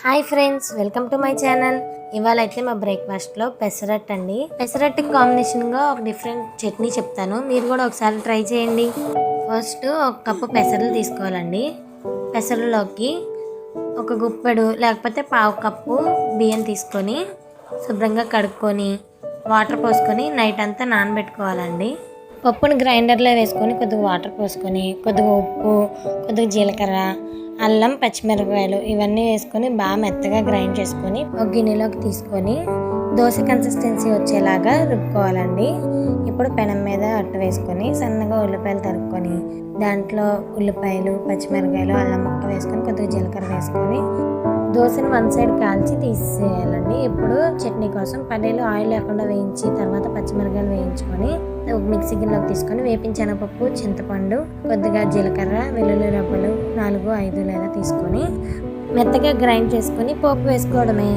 Hi friends, welcome to my channel. ఇవాళ అయితే మా బ్రేక్ఫాస్ట్లో పెసరట్టు అండి. పెసరట్టుకి కాంబినేషన్గా ఒక డిఫరెంట్ చట్నీ చెప్తాను, మీరు కూడా ఒకసారి ట్రై చేయండి. ఫస్ట్ ఒక కప్పు పెసరలు తీసుకోవాలండి. పెసరలోకి ఒక గుప్పెడు లేకపోతే పావు కప్పు బియ్యం తీసుకొని శుభ్రంగా కడుక్కొని వాటర్ పోసుకొని నైట్ అంతా నానబెట్టుకోవాలండి. పప్పుని గ్రైండర్లో వేసుకొని కొద్దిగా వాటర్ పోసుకొని కొద్దిగా ఉప్పు, కొద్దిగా జీలకర్ర, అల్లం, పచ్చిమిరపకాయలు ఇవన్నీ వేసుకొని బాగా మెత్తగా గ్రైండ్ చేసుకొని ఒక గిన్నెలోకి తీసుకొని దోశ కన్సిస్టెన్సీ వచ్చేలాగా రుబ్బుకోవాలండి. ఇప్పుడు పెనం మీద అట్టు వేసుకొని సన్నగా ఉల్లిపాయలు తరుక్కొని దాంట్లో ఉల్లిపాయలు, పచ్చిమిరపకాయలు, అల్లం ముక్క వేసుకొని కొద్దిగా జీలకర్ర వేసుకొని దోశని వన్ సైడ్ కాల్చి తీసేయాలండి. ఇప్పుడు చట్నీ కోసం పల్లీలు ఆయిల్ లేకుండా వేయించి తర్వాత పచ్చిమిరపకాయలు వేయించుకొని ఒక మిక్సీ గిన్నెలోకి తీసుకొని వేపించిన పప్పు, చింతపండు, కొద్దిగా జీలకర్ర, వెల్లుల్లి రబ్బలు 4-5 లేదా తీసుకొని మెత్తగా గ్రైండ్ చేసుకొని పోపు వేసుకోవడమే.